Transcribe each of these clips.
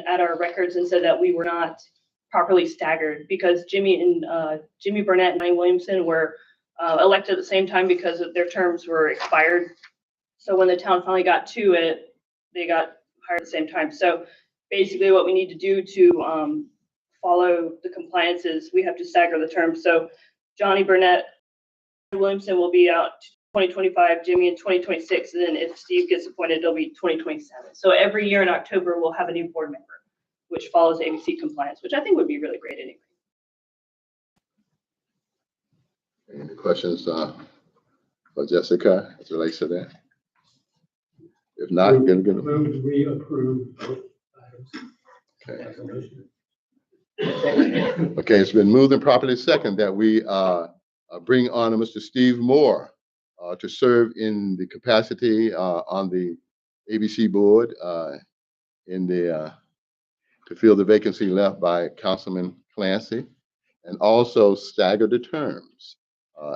at our records and said that we were not properly staggered because Jimmy Burnett and Donnie Williamson were elected at the same time because their terms were expired. So when the town finally got to it, they got hired at the same time. So basically what we need to do to follow the compliance is we have to stagger the terms. So Johnny Burnett Williamson will be out 2025, Jimmy in 2026, and then if Steve gets appointed, it'll be 2027. So every year in October, we'll have a new board member, which follows ABC compliance, which I think would be really great anyway. Any questions for Jessica as it relates to that? If not, move we approve both items. Okay. Okay, it's been moved and properly second that we bring on Mr. Steve Moore to serve in the capacity on the ABC board to fill the vacancy left by Councilman Clancy, and also stagger the terms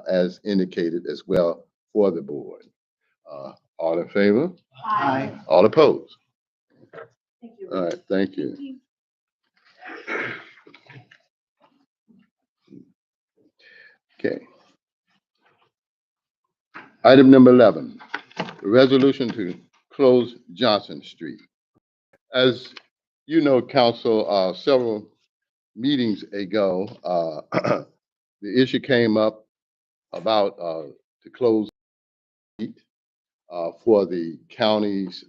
as indicated as well for the board. All in favor? Aye. All opposed? Thank you. All right, thank you. Okay. Item number 11, resolution to close Johnson Street. As you know, Council, several meetings ago, the issue came up about to close for the county's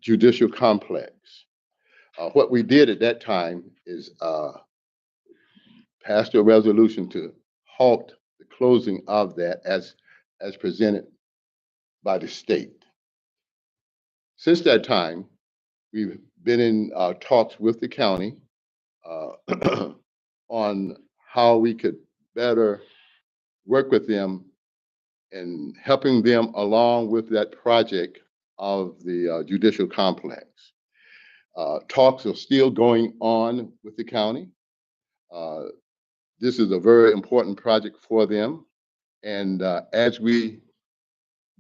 judicial complex. What we did at that time is passed a resolution to halt the closing of that as presented by the state. Since that time, we've been in talks with the county on how we could better work with them in helping them along with that project of the judicial complex. Talks are still going on with the county. This is a very important project for them. And as we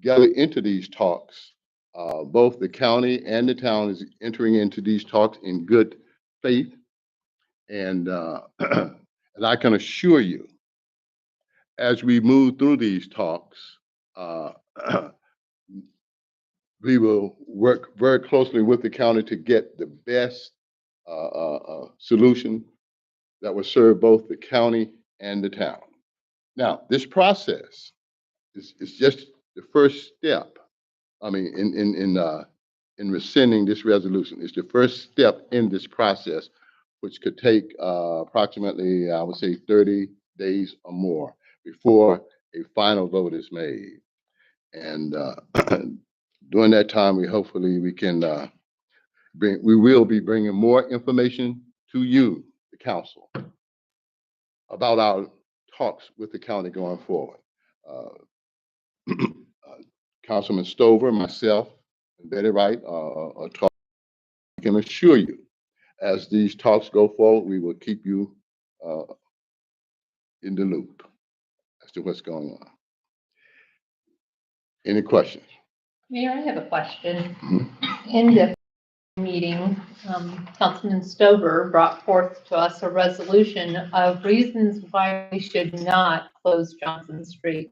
gather into these talks, both the county and the town is entering into these talks in good faith. And, and I can assure you, as we move through these talks, we will work very closely with the county to get the best solution that will serve both the county and the town. Now, this process is just the first step. I mean, in rescinding this resolution, it's the first step in this process, which could take approximately, I would say, 30 days or more before a final vote is made. And during that time, we can we will be bringing more information to you, the council, about our talks with the county going forward. Councilman Stover, myself, and Betty Wright are talking. I can assure you, as these talks go forward, we will keep you in the loop as to what's going on. Any questions? Mayor, I have a question. In the meeting, Councilman Stover brought forth to us a resolution of reasons why we should not close Johnson Street,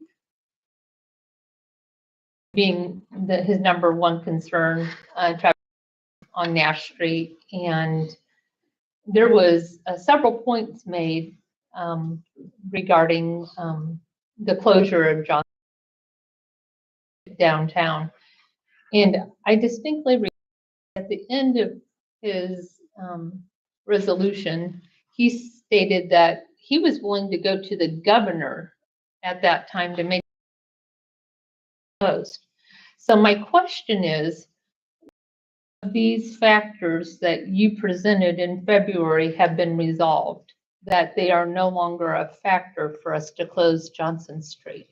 being his number one concern, traffic on Nash Street. And there was several points made regarding the closure of Johnson downtown. And I distinctly remember at the end of his resolution, he stated that he was willing to go to the governor at that time to make it closed. So my question is, these factors that you presented in February have been resolved, that they are no longer a factor for us to close Johnson Street?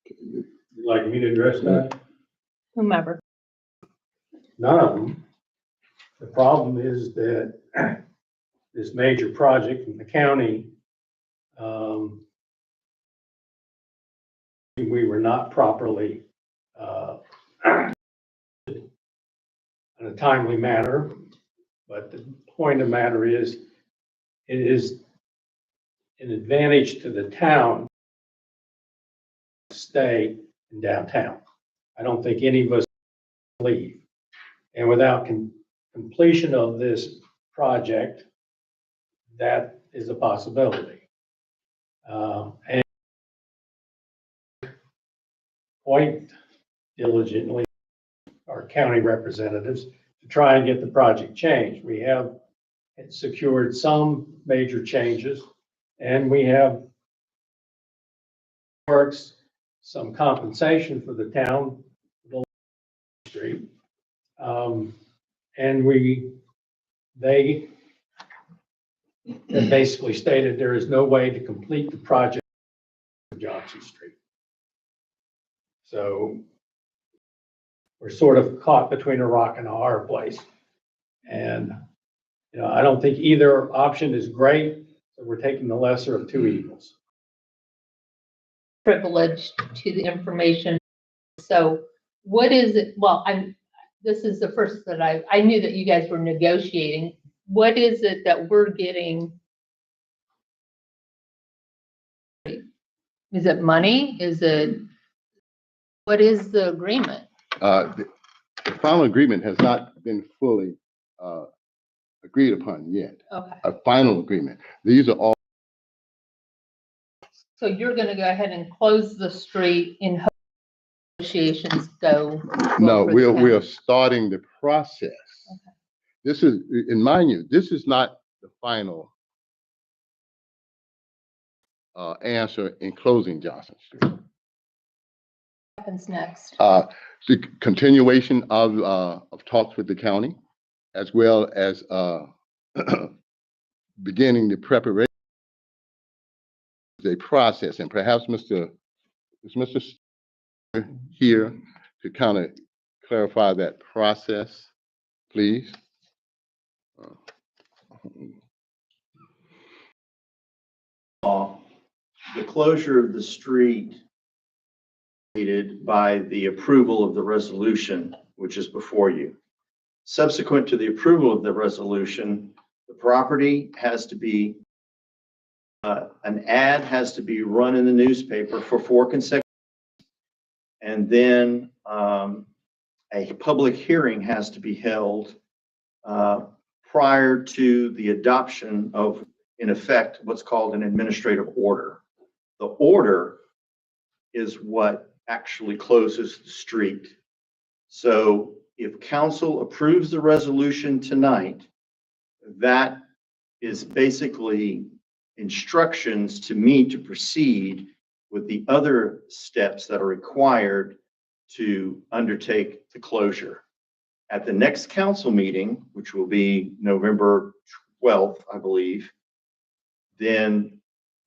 You'd like me to address that? Whomever. None of them. The problem is that this major project in the county, we were not properly in a timely manner. But the point of the matter is, it is an advantage to the town to stay in downtown. I don't think any of us leave. And without completion of this project, that is a possibility. And quite diligently, our county representatives to try and get the project changed. We have secured some major changes, and we have works some compensation for the town, the street. And they have basically stated there is no way to complete the project on Johnson Street. So we're sort of caught between a rock and a hard place. And, you know, I don't think either option is great, so we're taking the lesser of two evils. Privileged to the information. So what is it? Well, this is the first that I knew that you guys were negotiating. What is it that we're getting? Is it money? What is the agreement? The final agreement has not been fully agreed upon yet. Okay, A final agreement. These are all, so you're gonna go ahead and close the street in hope negotiations go. well no, for the we are town. starting the process. Okay. This is, in mind you, this is not the final answer in closing Johnson Street. What happens next? The continuation of talks with the county, as well as beginning the preparation of a process, and perhaps is Mr. here to kind of clarify that process, please? The closure of the street needed by the approval of the resolution, which is before you. Subsequent to the approval of the resolution, the property has to be, an ad has to be run in the newspaper for 4 consecutive, and then a public hearing has to be held prior to the adoption of, in effect, what's called an administrative order. The order is what actually closes the street. So if council approves the resolution tonight, that is basically instructions to me to proceed with the other steps that are required to undertake the closure. At the next council meeting, which will be November 12th, I believe, then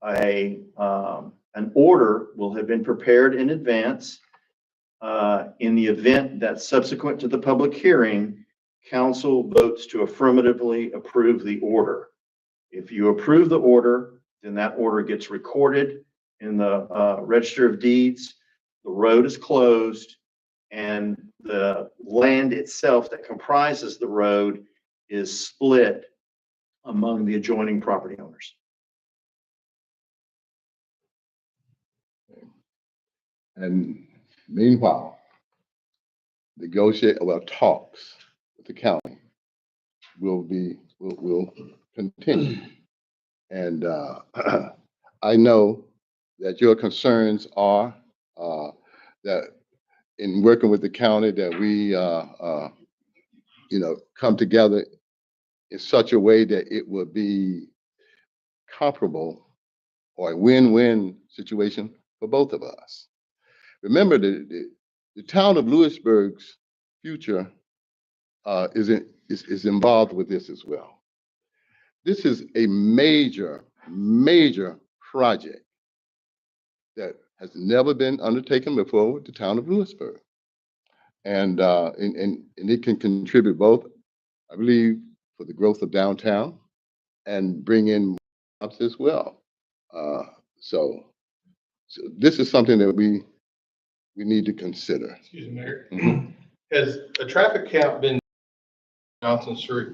an order will have been prepared in advance. In the event that subsequent to the public hearing, council votes to affirmatively approve the order. If you approve the order, then that order gets recorded in the Register of Deeds. The road is closed, and the land itself that comprises the road is split among the adjoining property owners. And meanwhile, talks with the county will continue. And I know that your concerns are that in working with the county that we come together in such a way that it will be comparable or a win-win situation for both of us. Remember, the town of Lewisburg's future is involved with this as well. This is a major project that has never been undertaken before with the town of Lewisburg. And it can contribute both, I believe, for the growth of downtown and bring in jobs as well. So this is something that we need to consider. Excuse me, Mayor. Mhm. Has a traffic count been Johnson Street?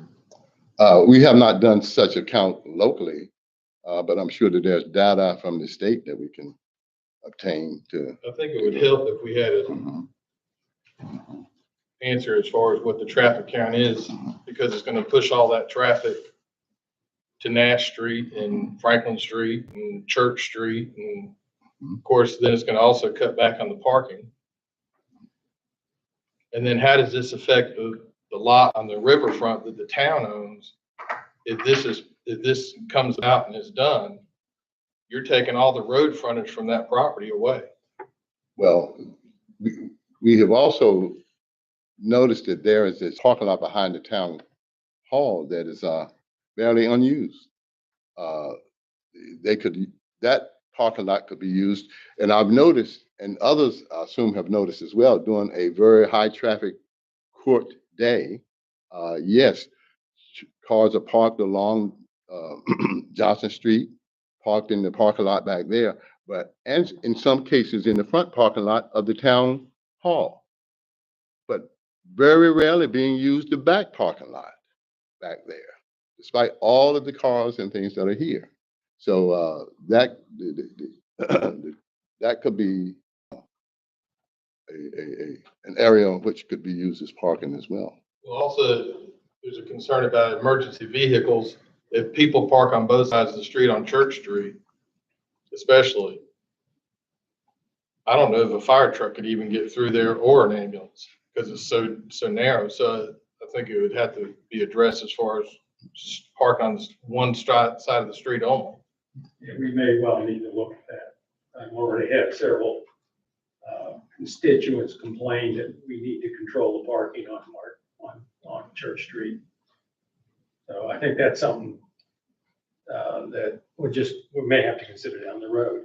We have not done such a count locally, but I'm sure that there's data from the state that we can obtain to. I think it would help if we had an answer as far as what the traffic count is, because it's gonna push all that traffic to Nash Street and Franklin Street and Church Street. And of course, then it's gonna also cut back on the parking. And then how does this affect the lot on the riverfront that the town owns? If this comes out and is done, you're taking all the road frontage from that property away. Well, we have also noticed that there is this parking lot behind the town hall that is barely unused. That parking lot could be used, and I've noticed, and others I assume have noticed as well, during a very high traffic court day, yes, cars are parked along Johnson Street, parked in the parking lot back there, and in some cases in the front parking lot of the town hall. But very rarely being used the back parking lot back there, despite all of the cars and things that are here. So that could be an area which could be used as parking as well. Well, also, there's a concern about emergency vehicles. If people park on both sides of the street on Church Street, especially, I don't know if a fire truck could even get through there or an ambulance because it's so narrow. So I think it would have to be addressed as far as just park on one side of the street only. Yeah, we may well need to look at that. I've already had several constituents complain that we need to control the parking on Church Street. So I think that's something that we may have to consider down the road.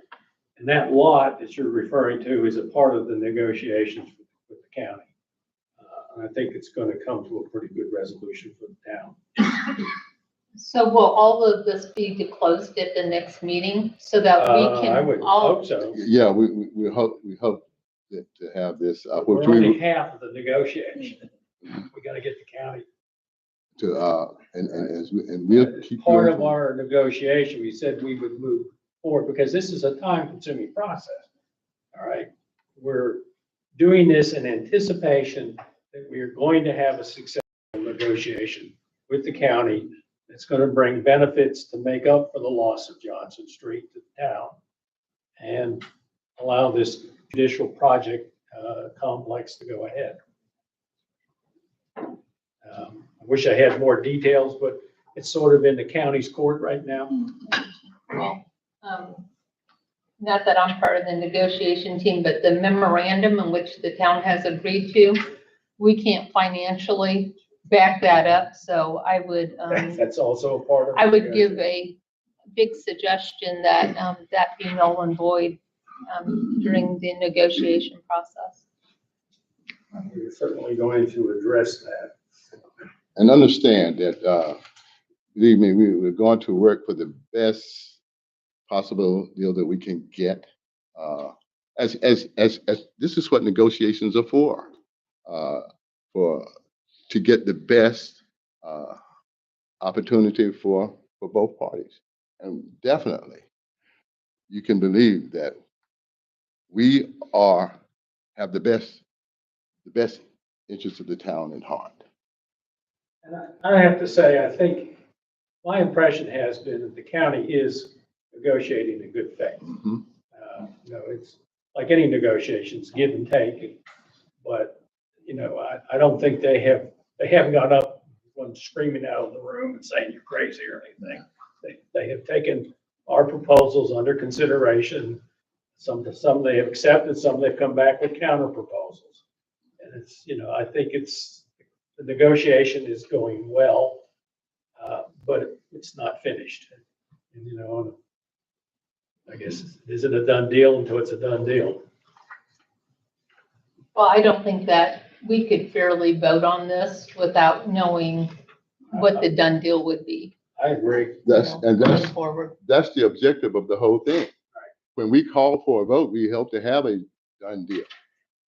And that lot that you're referring to is a part of the negotiations with the county. And I think it's going to come to a pretty good resolution for the town. So will all of this be disclosed at the next meeting so that we I would can all? hope so. Yeah, we hope that to have this, We're which only we half of the negotiation. We got to get the county. and we'll keep. Part you of our negotiation, we said we would move forward because this is a time-consuming process. All right, we're doing this in anticipation that we are going to have a successful negotiation with the county that's going to bring benefits to make up for the loss of Johnson Street to the town and allow this judicial project complex to go ahead. I wish I had more details, but it's sort of in the county's court right now. Not that I'm part of the negotiation team, but the memorandum in which the town has agreed to, we can't financially back that up. So I would, That's also a part of. I would give a big suggestion that that be null and void during the negotiation process. We're certainly going to address that. And understand that, believe me, we're going to work for the best possible deal that we can get. As this is what negotiations are for to get the best opportunity for both parties. And definitely, you can believe that we have the best interests of the town at heart. And I have to say, I think my impression has been that the county is negotiating in good faith. Mhm. It's like any negotiations, give and take. But, I don't think they haven't got up one screaming out of the room and saying you're crazy or anything. They have taken our proposals under consideration. Some they have accepted, some they've come back with counter proposals. And it's, I think the negotiation is going well, but it's not finished. And, I guess it isn't a done deal until it's a done deal. Well, I don't think that we could fairly vote on this without knowing what the done deal would be. I agree. Going forward. That's the objective of the whole thing. When we call for a vote, we hope to have a done deal.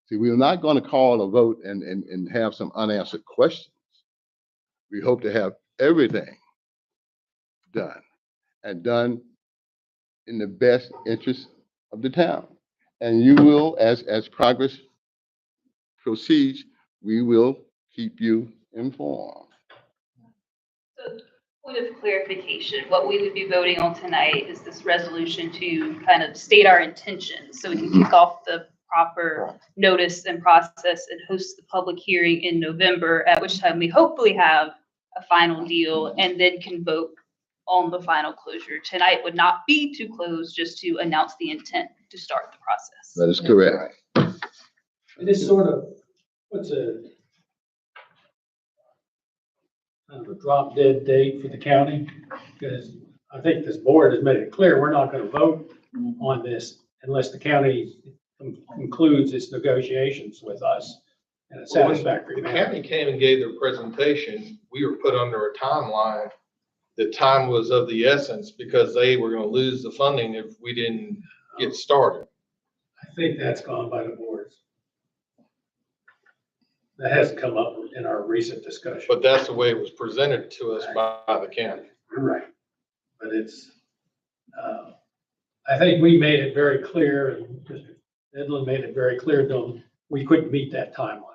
See, we're not going to call a vote and have some unanswered questions. We hope to have everything done and done in the best interest of the town. And you will, as progress proceeds, we will keep you informed. So, point of clarification, what we would be voting on tonight is this resolution to kind of state our intentions, so we can kick off the proper notice and process and host the public hearing in November, at which time we hopefully have a final deal and then can vote on the final closure. Tonight would not be to close, just to announce the intent to start the process. That is correct. And this sort of puts a kind of a drop dead date for the county, because I think this board has made it clear, we're not gonna vote on this unless the county concludes its negotiations with us in a satisfactory The manner. county came and gave their presentation. We were put under a timeline. The time was of the essence because they were gonna lose the funding if we didn't get started. I think that's gone by the boards. That hasn't come up in our recent discussion. But that's the way it was presented to us by the county. You're right. But it's, I think we made it very clear, and Mr. Edlin made it very clear to them, we couldn't meet that timeline.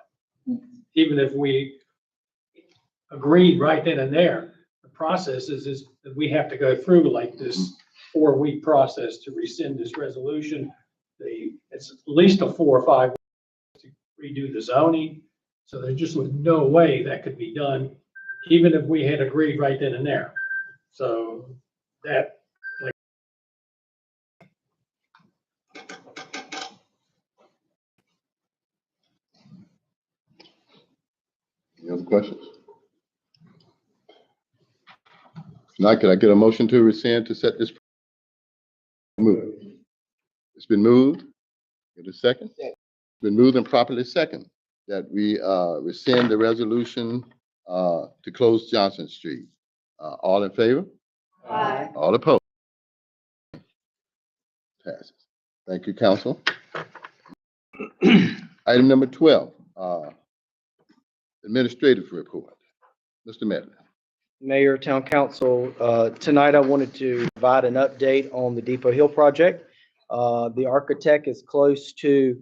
Even if we agreed right then and there, the process is that we have to go through like this 4-week process to rescind this resolution. It's at least a 4 or 5 weeks to redo the zoning. So there just was no way that could be done, even if we had agreed right then and there. So that, Any other questions? Now, could I get a motion to rescind to set this? Move. It's been moved. Get a second? It's been moved and properly second that we rescind the resolution to close Johnson Street. All in favor? Aye. All opposed? Passes. Thank you, council. Item number 12, administrative report. Mr. Medley. Mayor, Town Council, tonight I wanted to provide an update on the Depot Hill project. The architect is close to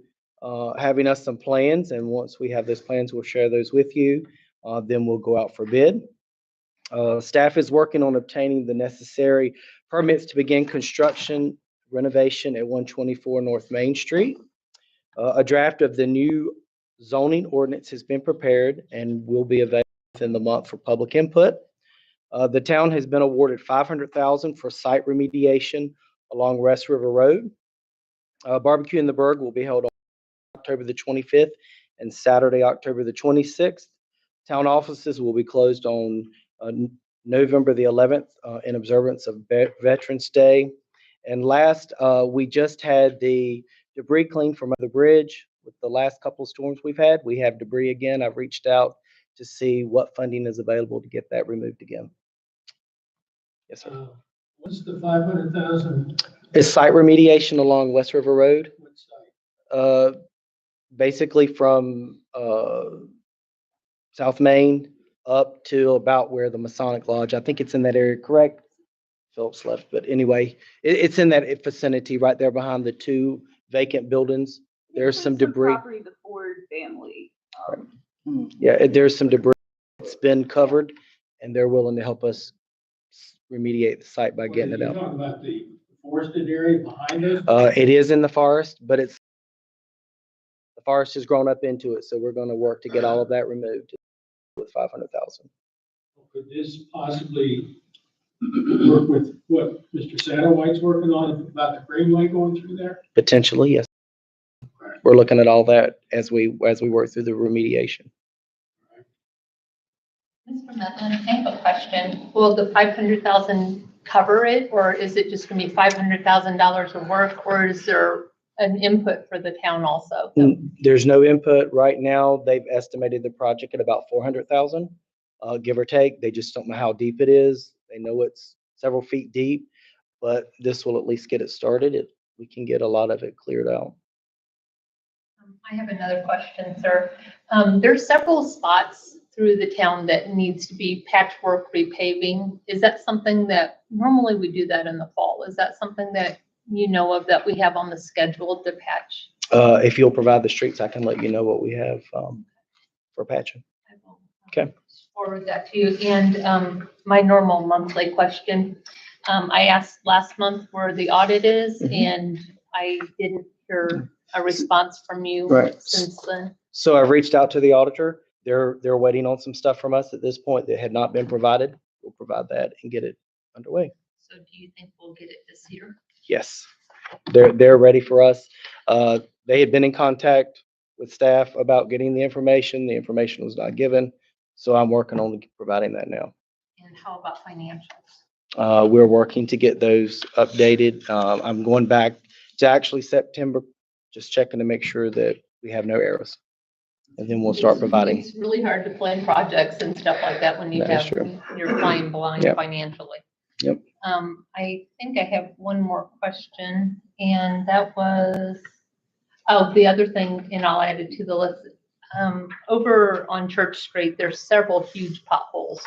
having us some plans, and once we have those plans, we'll share those with you. Then we'll go out for bid. Staff is working on obtaining the necessary permits to begin construction renovation at 124 North Main Street. A draft of the new zoning ordinance has been prepared and will be available within the month for public input. The town has been awarded $500,000 for site remediation along West River Road. Barbecue in the Berg will be held on October the 25th and Saturday, October the 26th. Town offices will be closed on November the 11th in observance of Veterans Day. And last, we just had the debris cleaned from the bridge with the last couple of storms we've had. We have debris again. I've reached out to see what funding is available to get that removed again. Yes, sir. what's the 500,000? It's site remediation along West River Road, What site? basically from South Main up to about where the Masonic Lodge, I think it's in that area, correct? Phillips left, but anyway, it's in that vicinity right there behind the 2 vacant buildings. There's some debris. Property, the Ford family. Yeah, there's some debris that's been covered, and they're willing to help us remediate the site by getting it You're out. talking about the forested area behind us? It is in the forest, but the forest has grown up into it, so we're gonna work to get all of that removed with 500,000. Could this possibly work with what Mr. Satterwhite's working on about the greenway going through there? Potentially, yes. Right. We're looking at all that as we work through the remediation. Mr. Medlin, I have a question. Will the 500,000 cover it, or is it just gonna be $500,000 of work, or is there an input for the town also? There's no input right now. They've estimated the project at about 400,000, give or take. They just don't know how deep it is. They know it's several feet deep, but this will at least get it started. We can get a lot of it cleared out. I have another question, sir. There's several spots through the town that needs to be patchwork repaving. Is that something that, normally we do that in the fall. Is that something that you know of that we have on the schedule to patch? If you'll provide the streets, I can let you know what we have, for patching. I will, Okay. forward that to you. And my normal monthly question, I asked last month where the audit is, Mhm. and I didn't hear a response from you Right. since then. So I've reached out to the auditor. They're waiting on some stuff from us at this point that had not been provided. We'll provide that and get it underway. So do you think we'll get it this year? Yes, they're ready for us. They had been in contact with staff about getting the information. The information was not given, so I'm working on providing that now. And how about financials? We're working to get those updated. I'm going back to actually September, just checking to make sure that we have no errors. And then we'll start providing. It's really hard to plan projects and stuff like that when you That is have, true. you're flying blind Yep. financially. Yep. I think I have one more question, and that was, oh, the other thing, and I'll add it to the list. Over on Church Street, there's several huge potholes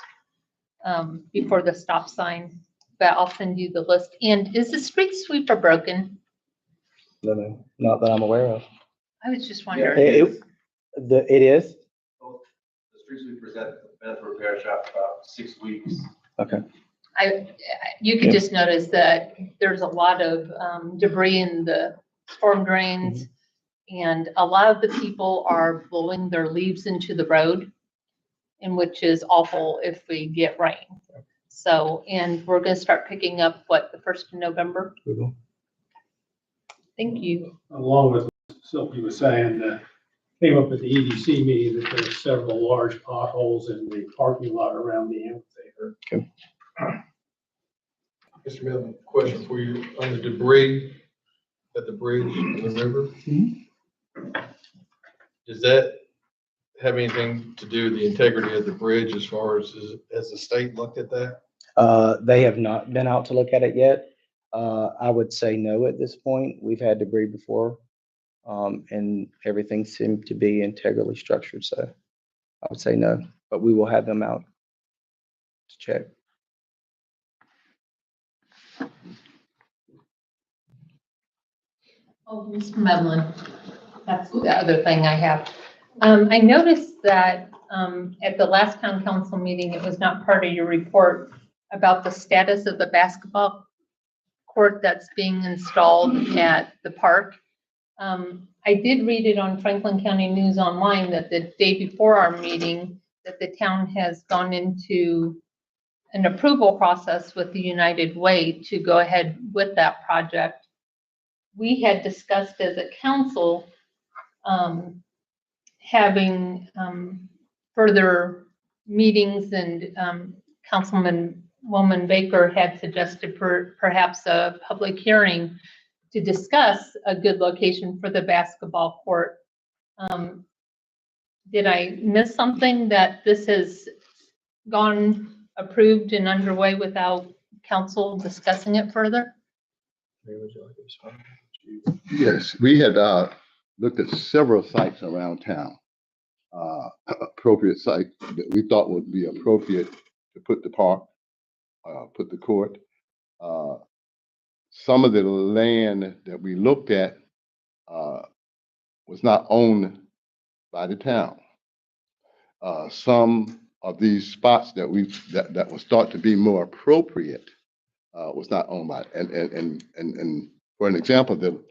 before the stop sign, but I'll send you the list. And is the street sweeper broken? No, not that I'm aware of. I was just wondering. It is? The street sweepers at the repair shop for about 6 weeks. Okay. You could Yeah. just notice that there's a lot of debris in the storm drains. And a lot of the people are blowing their leaves into the road, and which is awful if we get rain. So, and we're gonna start picking up, what, the 1st of November? We will. Thank you. Along with what Sylvia was saying, came up at the EDC meeting that there's several large potholes in the parking lot around the amphitheater. Mr. Milton, question for you on the debris at the bridge in the river. Does that have anything to do with the integrity of the bridge as far as, has the state looked at that? They have not been out to look at it yet. I would say no at this point. We've had debris before, and everything seemed to be integrally structured, so I would say no, but we will have them out to check. Oh, Mr. Medlin, that's the other thing I have. I noticed that at the last town council meeting, it was not part of your report about the status of the basketball court that's being installed at the park. I did read it on Franklin County News Online that the day before our meeting, that the town has gone into an approval process with the United Way to go ahead with that project. We had discussed as a council, having further meetings, and Councilwoman Baker had suggested perhaps a public hearing to discuss a good location for the basketball court. Did I miss something, that this has gone approved and underway without council discussing it further? Yes, we had looked at several sites around town, appropriate sites that we thought would be appropriate to put the park, put the court. Some of the land that we looked at was not owned by the town. Some of these spots that that was thought to be more appropriate was not owned by, and for an example, the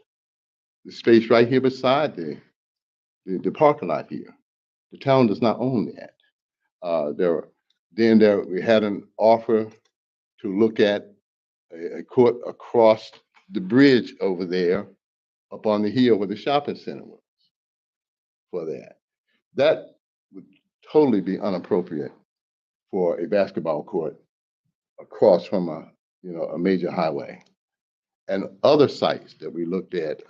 space right here beside the parking lot here, the town does not own that. We had an offer to look at a court across the bridge over there up on the hill where the shopping center was for that. That would totally be inappropriate for a basketball court across from a major highway. And other sites that we looked at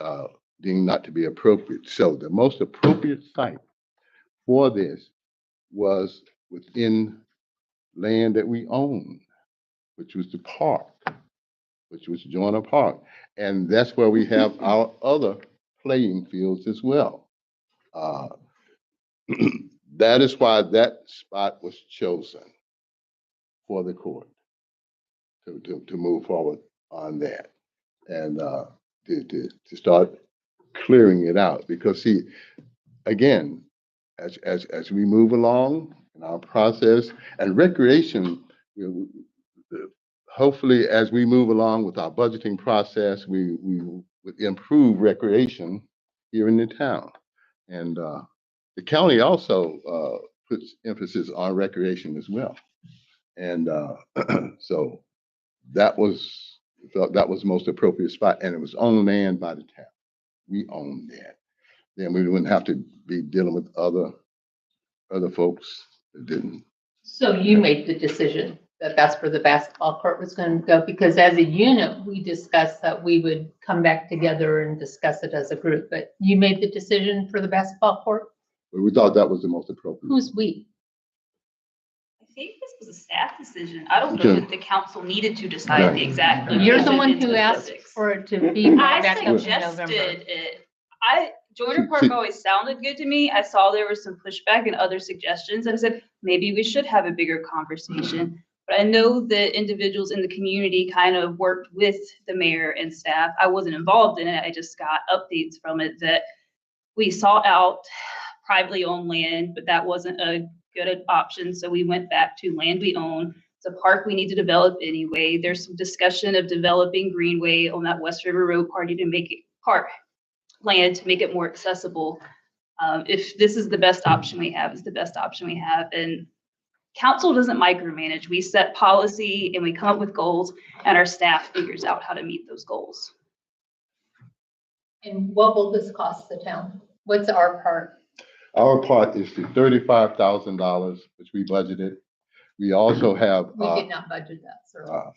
deemed not to be appropriate. So the most appropriate site for this was within land that we own, which was the park, which was Joyner Park. And that's where we have our other playing fields as well. that is why that spot was chosen for the court to move forward on that and to start clearing it out. Because see, again, as we move along in our process and recreation, you know, hopefully as we move along with our budgeting process, we would improve recreation here in the town. And the county also puts emphasis on recreation as well. And so that was, felt that was the most appropriate spot, and it was on land by the town. We owned that. Then we wouldn't have to be dealing with other folks that didn't. So you made the decision that that's where the basketball court was going to go, because as a unit, we discussed that we would come back together and discuss it as a group, but you made the decision for the basketball court? But we thought that was the most appropriate. Who's we? I think this was a staff decision. I don't Okay. know that the council needed to decide the exact. You're the one into who the asked specifics. for it to be brought I back up in suggested November. it. Joyner Park always sounded good to me. I saw there was some pushback and other suggestions, and I said, maybe we should have a bigger conversation. But I know that individuals in the community kind of worked with the mayor and staff. I wasn't involved in it. I just got updates from it that we sought out privately owned land, but that wasn't a good option. So we went back to land we own. It's a park we need to develop anyway. There's some discussion of developing Greenway on that West River Road party to make it park land to make it more accessible. If this is the best option we have, it's the best option we have. And council doesn't micromanage. We set policy and we come up with goals, and our staff figures out how to meet those goals. And what will this cost the town? What's our part? Our part is the $35,000, which we budgeted. We also have, We did not budget that, sir.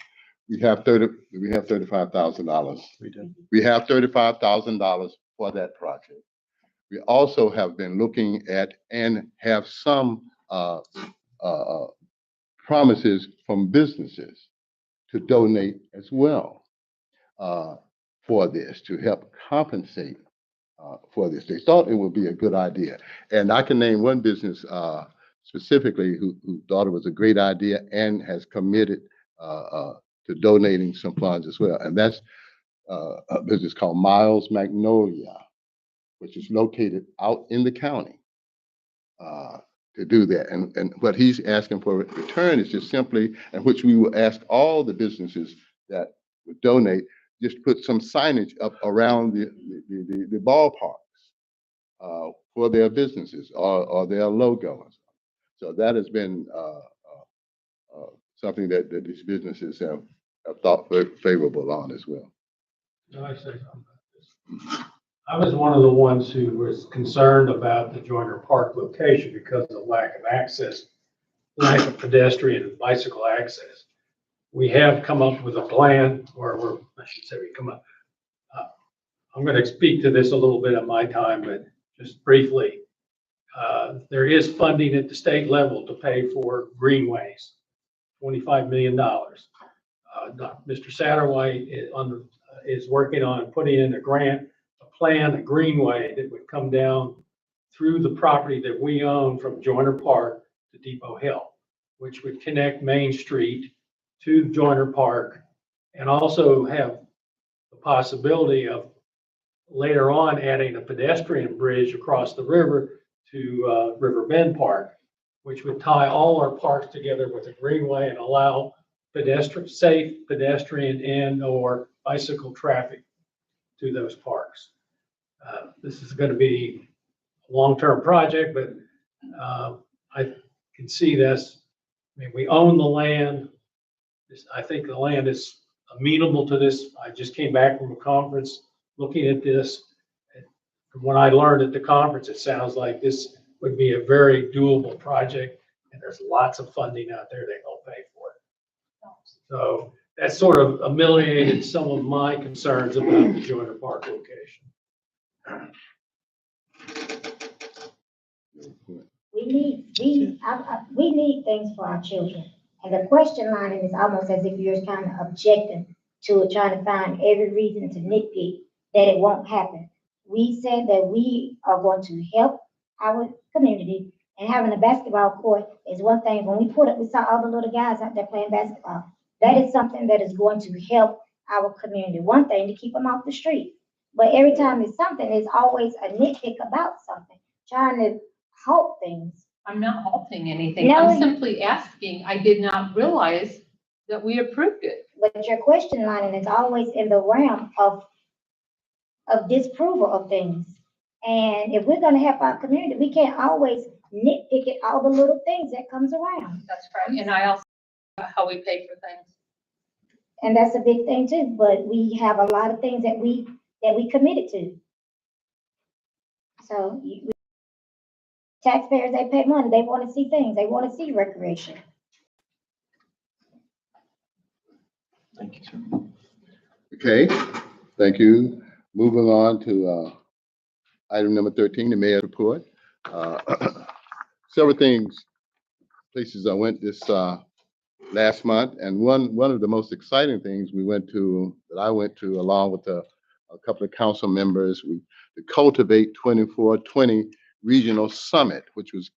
we have $35,000. We did. We have $35,000 for that project. We also have been looking at and have some promises from businesses to donate as well for this, to help compensate for this. They thought it would be a good idea. And I can name one business specifically who thought it was a great idea and has committed to donating some funds as well. And that's a business called Miles Magnolia, which is located out in the county to do that. And what he's asking for in return is just simply, and which we will ask all the businesses that would donate, just put some signage up around the ballparks for their businesses or their logos. So that has been something that these businesses have thought favorable on as well. Can I say something about this? I was one of the ones who was concerned about the Joyner Park location because of the lack of access, lack of pedestrian and bicycle access. We have come up with a plan, or I should say we come up. I'm going to speak to this a little bit at my time, but just briefly. There is funding at the state level to pay for greenways, $25 million. Mr. Satterwhite is working on putting in a grant, a plan, a greenway that would come down through the property that we own from Joyner Park to Depot Hill, which would connect Main Street to Joyner Park, and also have the possibility of later on adding a pedestrian bridge across the river to River Bend Park, which would tie all our parks together with a greenway and allow safe pedestrian and or bicycle traffic to those parks. This is going to be a long-term project, but I can see this. I mean, we own the land. I think the land is amenable to this. I just came back from a conference looking at this. From what I learned at the conference, it sounds like this would be a very doable project, and there's lots of funding out there that will pay for it. So that sort of ameliorated some of my concerns about the Joyner Park location. We need things for our children. And the question line is almost as if you're kind of objecting to it, trying to find every reason to nitpick that it won't happen. We said that we are going to help our community And having a basketball court is one thing. When we saw all the little guys out there playing basketball. That is something that is going to help our community. One thing to keep them off the street. But every time it's something, there's always a nitpick about something, trying to halt things. I'm not halting anything. No. I'm simply asking. I did not realize that we approved it. But your question line is always in the realm of disapproval of things. And if we're gonna help our community, we can't always nitpick at all the little things that comes around. That's right. And I also, how we pay for things. And that's a big thing too, but we have a lot of things that we committed to. So taxpayers, they pay money, they wanna see things, they wanna see recreation. Thank you, sir. Okay, thank you. Moving on to item number 13, the mayor's report. Several places I went this last month, and one of the most exciting things that I went to along with a couple of council members, the Cultivate 2420 Regional Summit, which was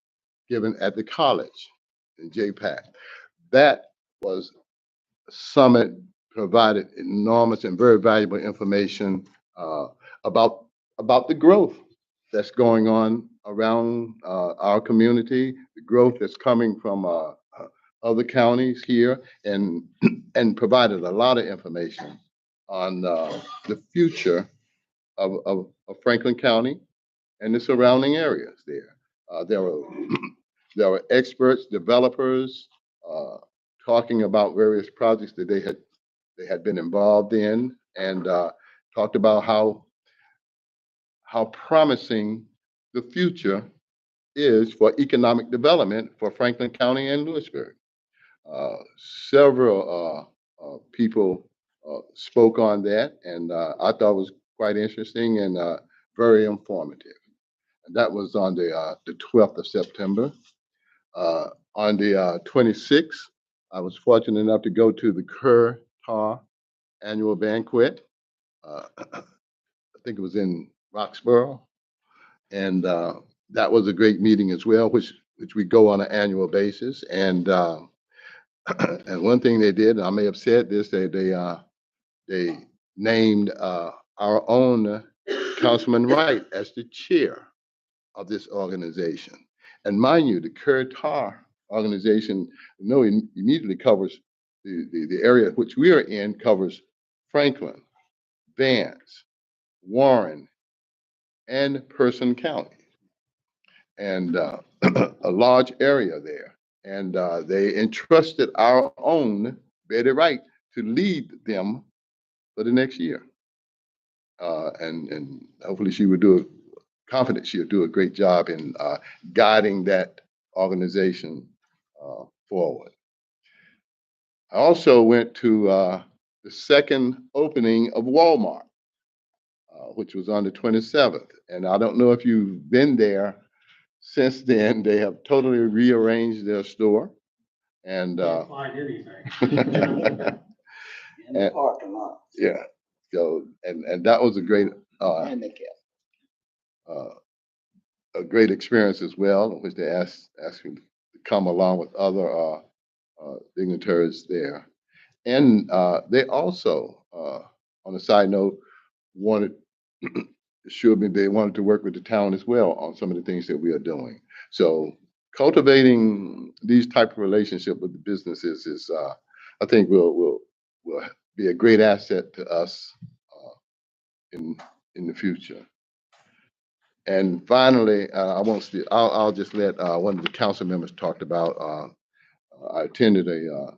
given at the college in JPAC. That was a summit, provided enormous and very valuable information about the growth that's going on around our community, the growth that's coming from other counties here, and provided a lot of information on the future of Franklin County and the surrounding areas there. There were experts, developers, talking about various projects that they had been involved in, and talked about how promising the future is for economic development for Franklin County and Lewisburg. Several people spoke on that, and I thought it was quite interesting and very informative. And that was on the 12th of September. On the 26th, I was fortunate enough to go to the Kerr Tar annual banquet. I think it was in Roxborough. And that was a great meeting as well, which we go on an annual basis. And and one thing they did, and I may have said this, they named our own Councilman Wright as the chair of this organization. And mind you, the Kerr Tar organization, immediately covers the area which we are in, covers Franklin, Vance, Warren, and Person County, and a large area there. And they entrusted our own Betty Wright to lead them for the next year. And hopefully confident she'll do a great job in guiding that organization forward. I also went to the second opening of Walmart, which was on the 27th. And I don't know if you've been there since then. They have totally rearranged their store. And Can't find anything. In the parking lot. Yeah. So, and that was a great a great experience as well, in which they asked me to come along with other dignitaries there. And they also, on a side note, assured me they wanted to work with the town as well on some of the things that we are doing. So cultivating these type of relationship with the businesses is, I think will be a great asset to us in the future. And finally, I'll just let one of the council members talked about. I attended the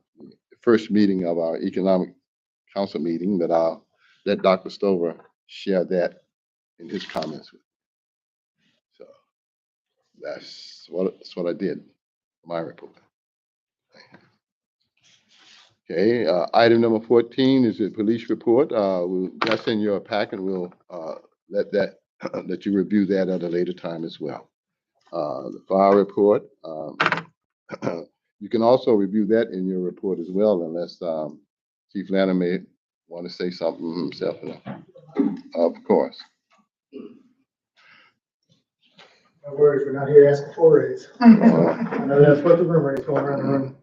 first meeting of our economic council meeting, that I'll let Dr. Stover share that in his comments. So that's what I did, my report. Okay, item number 14 is the police report. That's in your packet. We'll let you review that at a later time as well. The fire report, you can also review that in your report as well, unless Chief Lanner may want to say something himself. Of course. No worries, we're not here asking for a raise. I know that's what the rumor is going around the room.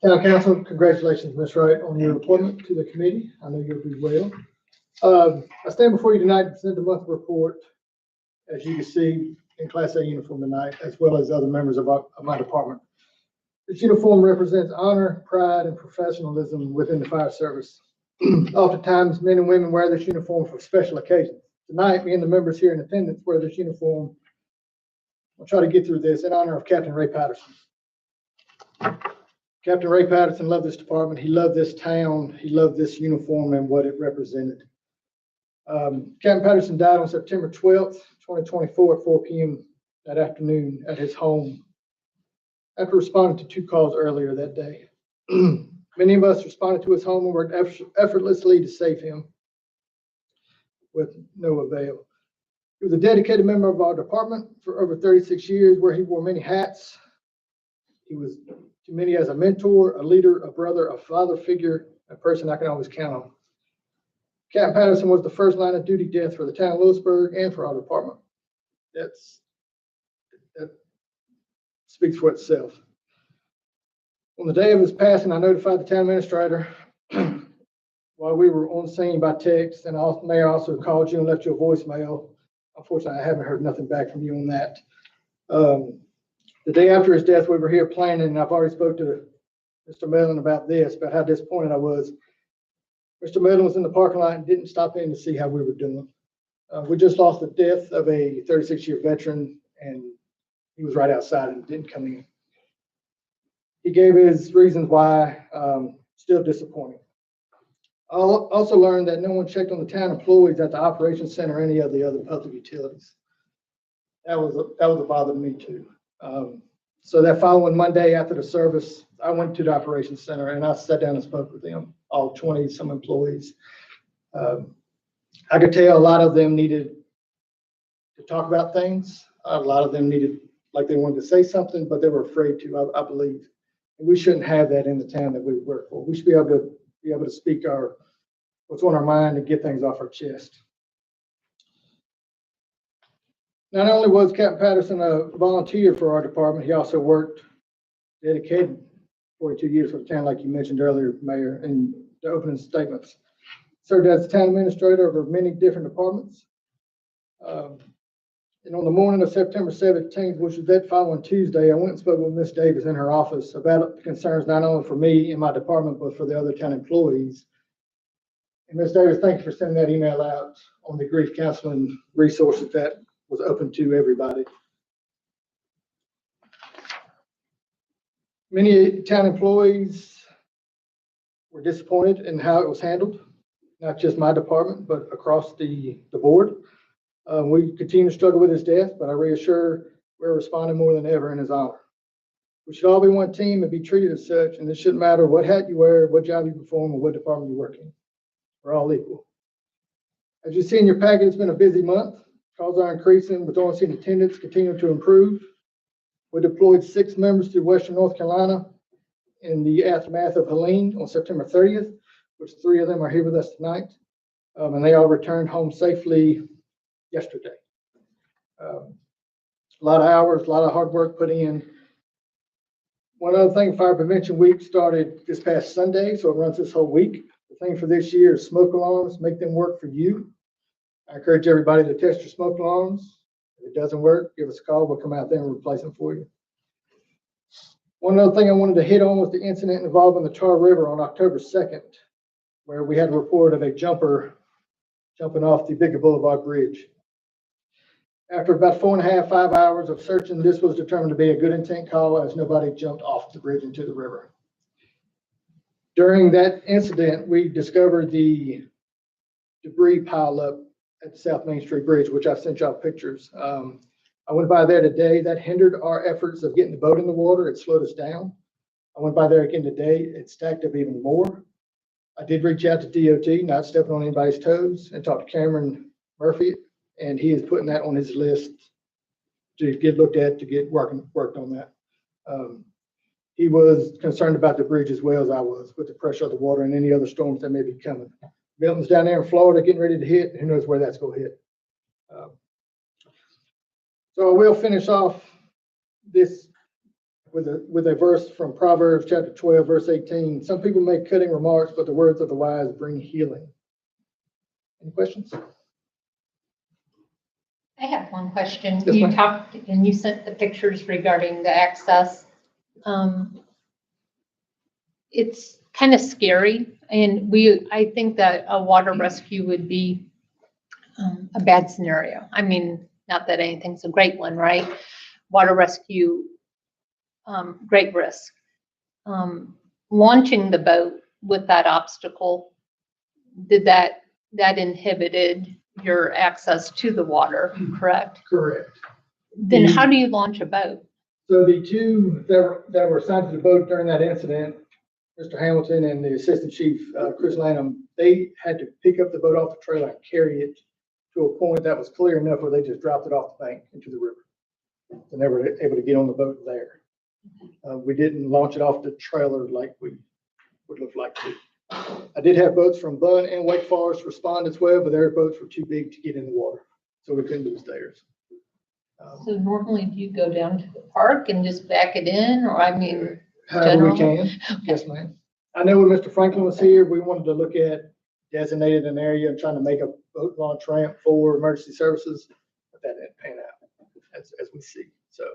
Town council, congratulations, Ms. Wright, on your appointment to the committee. I know you'll do well. I stand before you tonight to present the monthly report, as you can see, in Class A uniform tonight, as well as other members of my department. This uniform represents honor, pride, and professionalism within the fire service. Oftentimes, men and women wear this uniform for special occasions. Tonight, me and the members here in attendance wear this uniform. I'll try to get through this in honor of Captain Ray Patterson. Captain Ray Patterson loved this department. He loved this town. He loved this uniform and what it represented. Captain Patterson died on September 12th, 2024 at 4 p.m. that afternoon at his home after responding to 2 calls earlier that day. Many of us responded to his home and worked effortlessly to save him with no avail. He was a dedicated member of our department for over 36 years, where he wore many hats. He was to many as a mentor, a leader, a brother, a father figure, a person I can always count on. Captain Patterson was the first line of duty death for the town of Lewisburg and for our department. That speaks for itself. On the day of his passing, I notified the town administrator while we were on scene by text, and the mayor also called you and left you a voicemail. Unfortunately, I haven't heard nothing back from you on that. The day after his death, we were here planning, and I've already spoke to Mr. Mellon about this, about how disappointed I was. Mr. Mellon was in the parking lot and didn't stop in to see how we were doing. We just lost the death of a 36-year veteran, and he was right outside and didn't come in. He gave his reasons why, still disappointing. I also learned that no one checked on the town employees at the operations center or any of the other public utilities. That was a bother to me too. So that following Monday after the service, I went to the operations center and I sat down and spoke with them, all 20 some employees. I could tell a lot of them needed to talk about things. A lot of them needed, like they wanted to say something, but they were afraid to, I believe. And we shouldn't have that in the town that we work for. We should be able to speak what's on our mind and get things off our chest. Not only was Captain Patterson a volunteer for our department, he also worked dedicated 42 years for the town, like you mentioned earlier, Mayor, in the opening statements. Served as the town administrator over many different departments. And on the morning of September 17th, which was that following Tuesday, I went and spoke with Ms. Davis in her office about concerns not only for me and my department, but for the other town employees. And Ms. Davis, thank you for sending that email out on the grief counseling resources that was open to everybody. Many town employees were disappointed in how it was handled, not just my department, but across the board. We continue to struggle with his death, but I reassure we're responding more than ever in his honor. We should all be one team and be treated as such, and it shouldn't matter what hat you wear, what job you perform, or what department you work in. We're all equal. As you see in your packet, it's been a busy month. Calls are increasing with on-scene attendance continuing to improve. We deployed 6 members to Western North Carolina in the aftermath of Helene on September 30th, which 3 of them are here with us tonight. And they all returned home safely yesterday. A lot of hours, a lot of hard work put in. One other thing, Fire Prevention Week started this past Sunday, so it runs this whole week. The thing for this year is smoke alarms, make them work for you. I encourage everybody to test your smoke alarms. If it doesn't work, give us a call. We'll come out there and replace them for you. One other thing I wanted to hit on was the incident involving the Tar River on October 2nd, where we had a report of a jumper jumping off the Bigger Boulevard Bridge. After about 4.5, 5 hours of searching, this was determined to be a good intent call as nobody jumped off the bridge into the river. During that incident, we discovered the debris pile up at the South Main Street Bridge, which I've sent y'all pictures. I went by there today. That hindered our efforts of getting the boat in the water. It slowed us down. I went by there again today. It stacked up even more. I did reach out to DOT, not stepping on anybody's toes, and talked to Cameron Murphy, and he is putting that on his list to get looked at, to get worked on that. He was concerned about the bridge as well as I was, with the pressure of the water and any other storms that may be coming. Milton's down there in Florida getting ready to hit. Who knows where that's going to hit. So I will finish off this with a verse from Proverbs chapter 12, verse 18. Some people make cutting remarks, but the words of the wise bring healing. Any questions? I have one question. Yes, You ma'am. talked and you sent the pictures regarding the access. It's kind of scary and I think that a water rescue would be a bad scenario. I mean, not that anything's a great one, right? Water rescue, great risk. Launching the boat with that obstacle, that inhibited your access to the water, correct? Correct. Then how do you launch a boat? So the two that were assigned to the boat during that incident, Mr. Hamilton and the Assistant Chief, Chris Lanham, they had to pick up the boat off the trailer and carry it to a point that was clear enough where they just dropped it off the bank into the river. And they were able to get on the boat there. We didn't launch it off the trailer like we would look like to. I did have boats from Bunn and Wake Forest respond as well, but their boats were too big to get in the water, so we couldn't use theirs. So normally do you go down to the park and just back it in, or I mean, However we general? can, yes, ma'am. I know when Mr. Franklin was here, we wanted to look at designated an area and trying to make a boat launch ramp for emergency services, but that didn't pan out as we see. So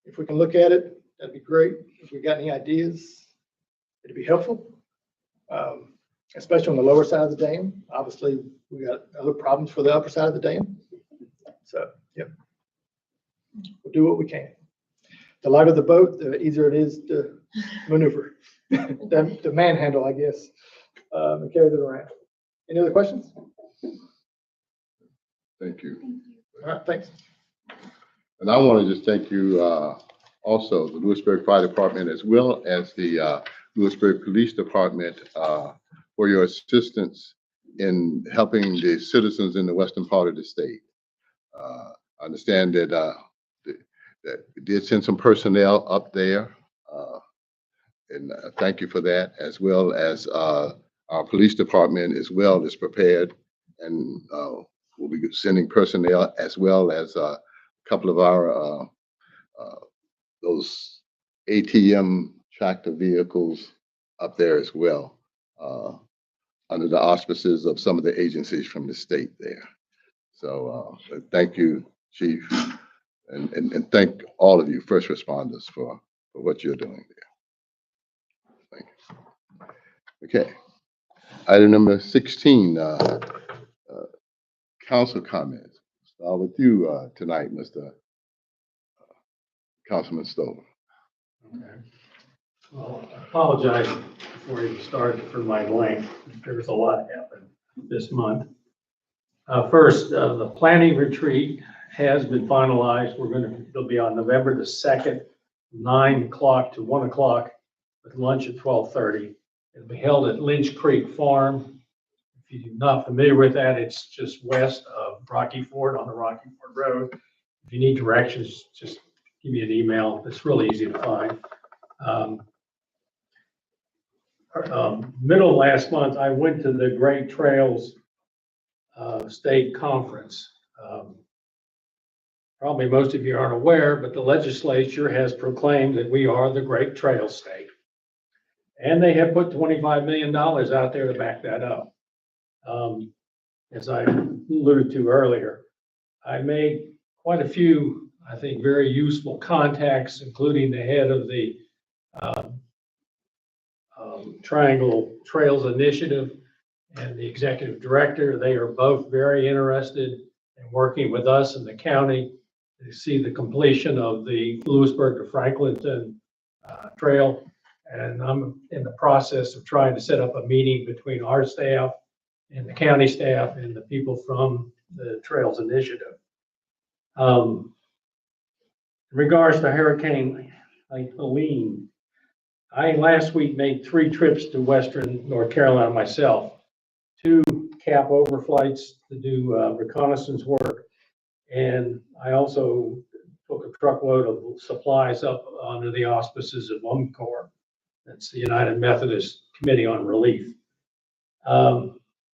if we can look at it, that'd be great. If we got any ideas, it'd be helpful. Especially on the lower side of the dam. Obviously, we got other problems for the upper side of the dam. So, yep. We'll do what we can. The lighter the boat, the easier it is to maneuver, the manhandle, I guess, and carry it around. Any other questions? Thank you. All right, thanks. And I want to just thank you, also, the Lewisburg Fire Department, as well as the Lewisburg Police Department, for your assistance in helping the citizens in the western part of the state. I understand that, that we did send some personnel up there, and thank you for that, as well as our police department as well is prepared, and we'll be sending personnel as well as a couple of our those ATM tractor vehicles up there as well, under the auspices of some of the agencies from the state there. So thank you, Chief, and thank all of you first responders for what you're doing there. Thank you. Okay. Item number 16, council comments. Start with you tonight, Mr. Councilman Stover. Okay. Well, I apologize before you start for my length. There's a lot happened this month. First, the planning retreat has been finalized. It'll be on November the 2nd, 9 o'clock to 1 o'clock with lunch at 12:30. It'll be held at Lynch Creek Farm. If you're not familiar with that, it's just west of Rocky Ford on the Rocky Ford Road. If you need directions, just give me an email. It's really easy to find. Middle of last month, I went to the Great Trails State Conference. Probably most of you aren't aware, but the legislature has proclaimed that we are the Great Trails State. And they have put $25 million out there to back that up. As I alluded to earlier, I made quite a few, I think, very useful contacts, including the head of the Triangle Trails Initiative and the executive director. They are both very interested in working with us in the county to see the completion of the Lewisburg to Franklinton trail. And I'm in the process of trying to set up a meeting between our staff and the county staff and the people from the Trails Initiative. In regards to Hurricane Helene, I last week made 3 trips to Western North Carolina myself, 2 cap overflights to do reconnaissance work. And I also took a truckload of supplies up under the auspices of UMCOR. That's the United Methodist Committee on Relief.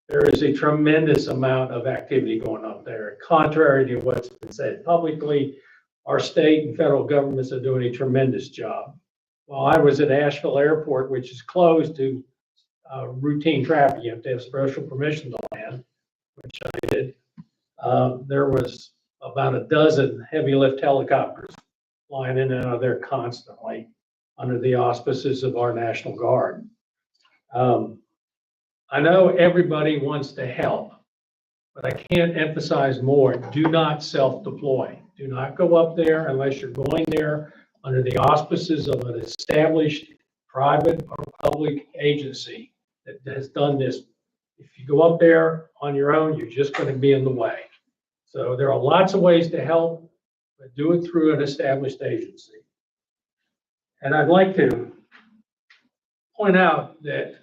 there is a tremendous amount of activity going on there. Contrary to what's been said publicly, our state and federal governments are doing a tremendous job. While I was at Asheville Airport, which is closed to routine traffic, you have to have special permission to land, which I did. There was about a dozen heavy lift helicopters flying in and out of there constantly under the auspices of our National Guard. I know everybody wants to help, but I can't emphasize more, do not self-deploy. Do not go up there unless you're going there under the auspices of an established private or public agency that has done this. If you go up there on your own, you're just going to be in the way. So there are lots of ways to help, but do it through an established agency. And I'd like to point out that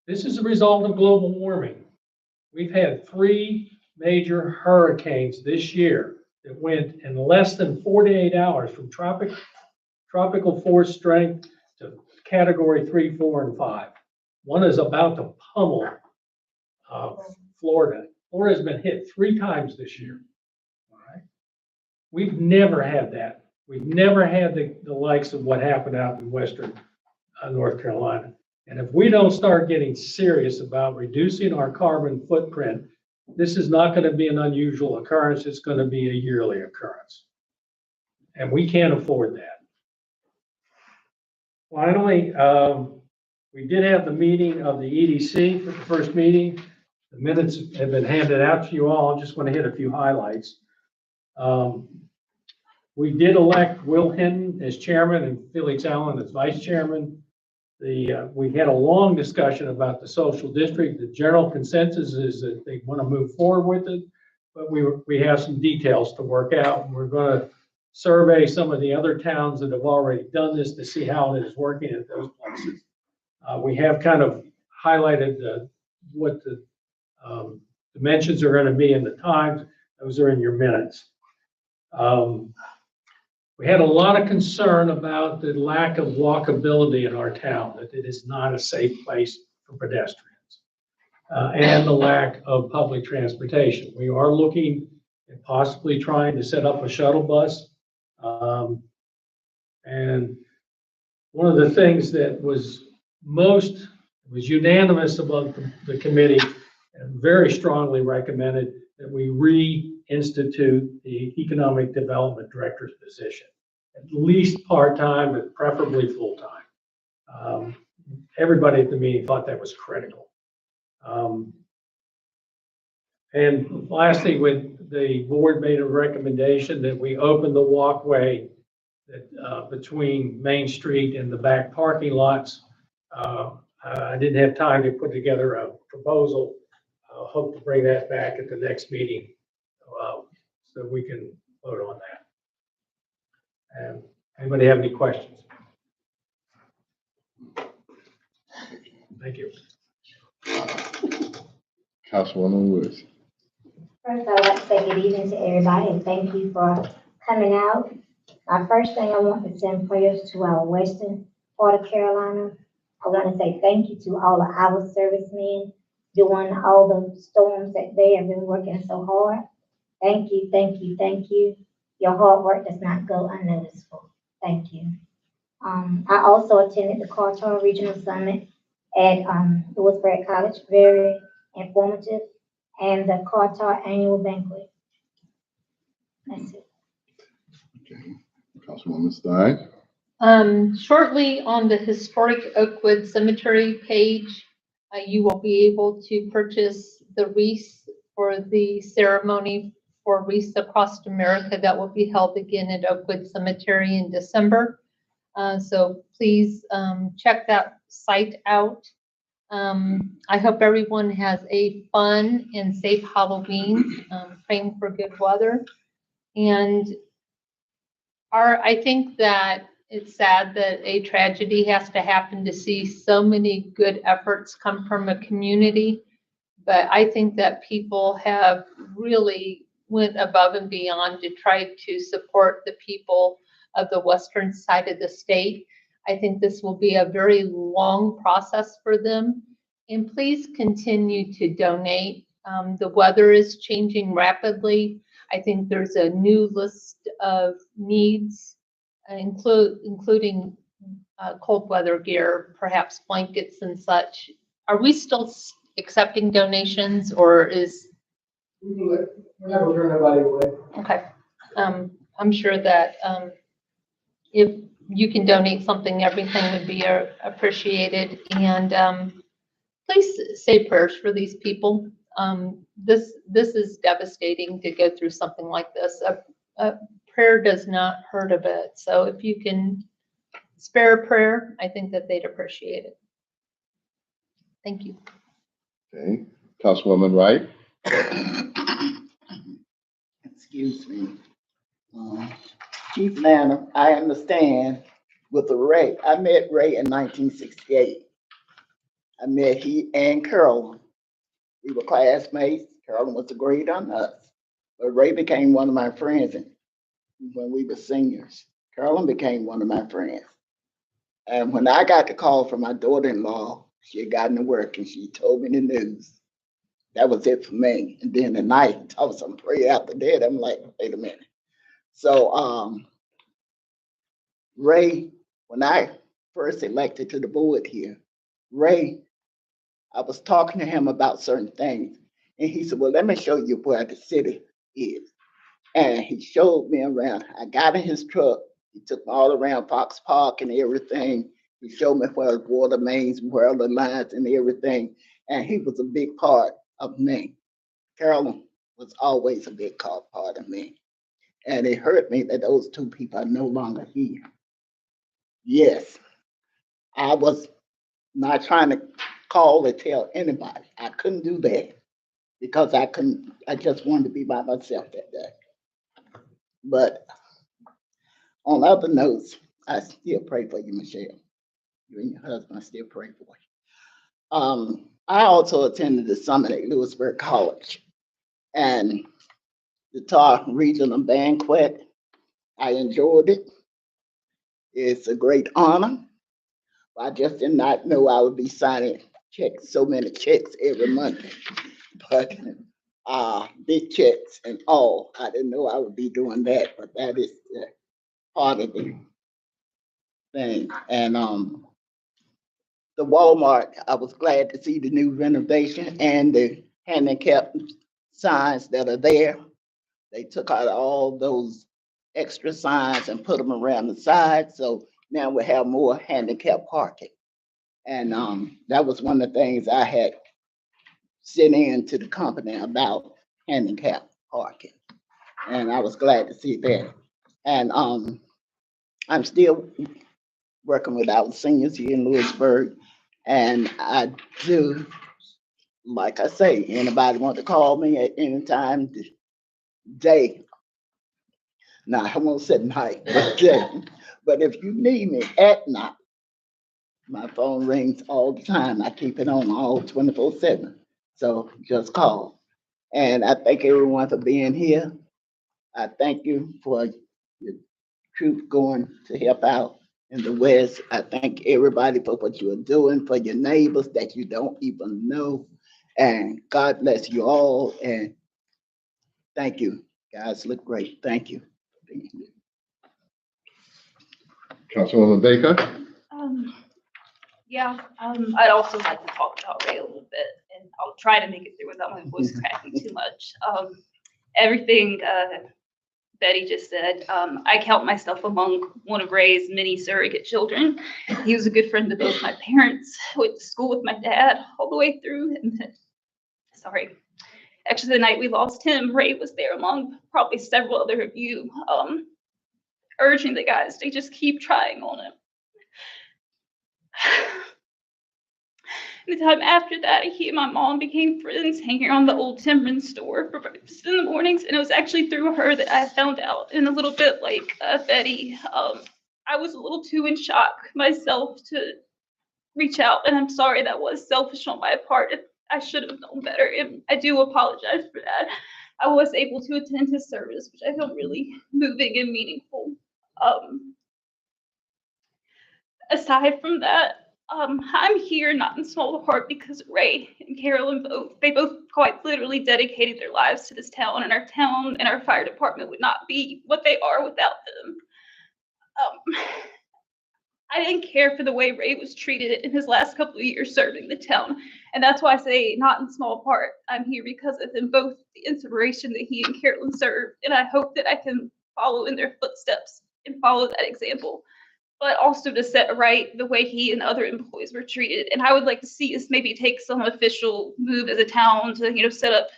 this is a result of global warming. We've had 3 major hurricanes this year that went in less than 48 hours from tropical force strength to category 3, 4, and 5. One is about to pummel Florida. Florida has been hit 3 times this year. All right. We've never had that. We've never had the likes of what happened out in Western North Carolina. And if we don't start getting serious about reducing our carbon footprint, this is not going to be an unusual occurrence. It's going to be a yearly occurrence. And we can't afford that. Finally, we did have the meeting of the EDC for the first meeting. The minutes have been handed out to you all. I just want to hit a few highlights. We did elect Will Hinton as chairman and Felix Allen as vice chairman. We had a long discussion about the social district. The general consensus is that they want to move forward with it, but we have some details to work out. We're going to survey some of the other towns that have already done this to see how it is working at those places. We have kind of highlighted what the dimensions are going to be in the times. Those are in your minutes. We had a lot of concern about the lack of walkability in our town, that it is not a safe place for pedestrians, and the lack of public transportation. We are looking at possibly trying to set up a shuttle bus. And one of the things that was unanimous among the committee and very strongly recommended that we reinstitute the economic development director's position, at least part-time, but preferably full-time. Everybody at the meeting thought that was critical. And lastly, when the board made a recommendation that we open the walkway that, between Main Street and the back parking lots. I didn't have time to put together a proposal. I'll hope to bring that back at the next meeting so we can vote on that. And anybody have any questions? Thank you. Councilwoman Woods. First, I would like to say good evening to everybody and thank you for coming out. My first thing I want to send prayers to our western part of Carolina. I want to say thank you to all of our servicemen doing all the storms that they have been working so hard. Thank you, thank you, thank you. Your hard work does not go unnoticed. Thank you. I also attended the Carter Regional Summit at Lewisburg College, very informative, and the Carter Annual Banquet. That's it. Okay. Councilwoman Stein. Shortly on the historic Oakwood Cemetery page, you will be able to purchase the wreaths for the ceremony for Wreaths Across America that will be held again at Oakwood Cemetery in December. So please check that site out. I hope everyone has a fun and safe Halloween, praying for good weather. And I think that it's sad that a tragedy has to happen to see so many good efforts come from a community. But I think that people have really went above and beyond to try to support the people of the western side of the state. I think this will be a very long process for them. And please continue to donate. The weather is changing rapidly. I think there's a new list of needs, including cold weather gear, perhaps blankets and such. Are we still accepting donations, or is, We're not gonna turn nobody away. okay. I'm sure that if you can donate something, everything would be appreciated. And please say prayers for these people. This is devastating to go through something like this. A prayer does not hurt a bit. So if you can spare a prayer, I think that they'd appreciate it. Thank you. Okay, Councilwoman Wright? Excuse me. Chief Lanham, I understand with the Ray, I met Ray in 1968. I met he and Carolyn. We were classmates. Carolyn was a grade on us. But Ray became one of my friends when we were seniors. Carolyn became one of my friends. And when I got the call from my daughter-in-law, she had gotten to work and she told me the news. That was it for me. And then the night, I was some prayer after that. I'm like, wait a minute. So Ray, when I first elected to the board here, Ray, I was talking to him about certain things. And he said, well, let me show you where the city is. And he showed me around. I got in his truck. He took me all around Fox Park and everything. He showed me where the water mains, where the lines and everything. And he was a big part of me. Carolyn was always a big part of me. And it hurt me that those two people are no longer here. Yes, I was not trying to call or tell anybody. I couldn't do that because I just wanted to be by myself that day. But on other notes, I still pray for you, Michelle. You and your husband, I still pray for you. I also attended the summit at Lewisburg College and the TAR Regional Banquet. I enjoyed it. It's a great honor. I just did not know I would be signing checks, so many checks every Monday. But big checks and all, I didn't know I would be doing that, but that is part of the thing. And the Walmart, I was glad to see the new renovation and the handicap signs that are there. They took out all those extra signs and put them around the side. So now we have more handicap parking. And that was one of the things I had sent in to the company about handicap parking. And I was glad to see that. And I'm still working with our seniors here in Lewisburg. And I do, like I say, anybody want to call me at any time, day. Now, I won't say night, but day. But if you need me at night, my phone rings all the time. I keep it on all 24/7. So just call. And I thank everyone for being here. I thank you for your troop going to help out in the West. I thank everybody for what you are doing for your neighbors that you don't even know. And God bless you all. And thank you. Guys look great. Thank you. Councilwoman Baker? I'd also like to talk about Ray a little bit, and I'll try to make it through without my voice cracking too much. Everything Betty just said, I count myself among one of Ray's many surrogate children. He was a good friend to both my parents, went to school with my dad all the way through. And sorry. Actually, the night we lost him, Ray was there among probably several other of you, urging the guys to just keep trying on him. The time after that, he and my mom became friends, hanging around the old Timron store for breakfast in the mornings. And it was actually through her that I found out, and a little bit like Betty, I was a little too in shock myself to reach out. And I'm sorry, that was selfish on my part. I should have known better. And I do apologize for that. I was able to attend his service, which I felt really moving and meaningful. Aside from that, I'm here not in small part because Ray and Carolyn both, they both quite literally dedicated their lives to this town, and our fire department would not be what they are without them. I didn't care for the way Ray was treated in his last couple of years serving the town. And that's why I say not in small part, I'm here because of them both, the inspiration that he and Carolyn served. And I hope that I can follow in their footsteps and follow that example, but also to set right the way he and other employees were treated. And I would like to see us maybe take some official move as a town to, set up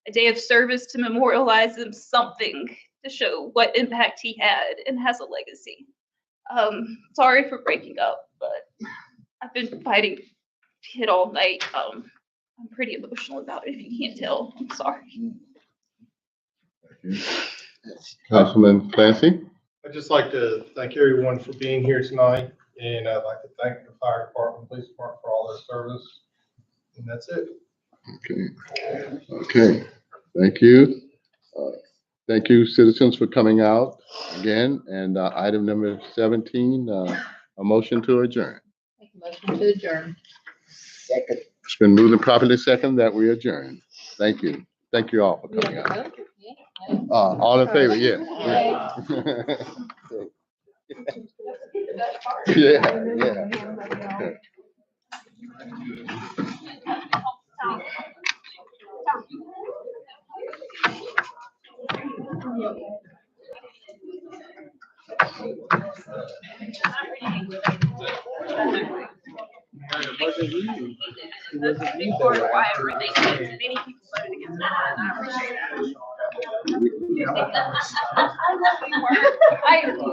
a day of service to memorialize him, something to show what impact he had and has a legacy. Sorry for breaking up, but I've been fighting it all night. I'm pretty emotional about it, if you can't tell. I'm sorry. Councilman Clancy? I'd just like to thank everyone for being here tonight, and I'd like to thank the fire department, police department for all their service. And that's it. Okay, thank you. Thank you, citizens, for coming out again. And item number 17, a motion to adjourn. Make a motion to adjourn. Second. It's been moved and properly second that we adjourn. Thank you. Thank you all for coming out. All in favor, yeah. Yeah. Big part of why many people voted against that, and I appreciate that. I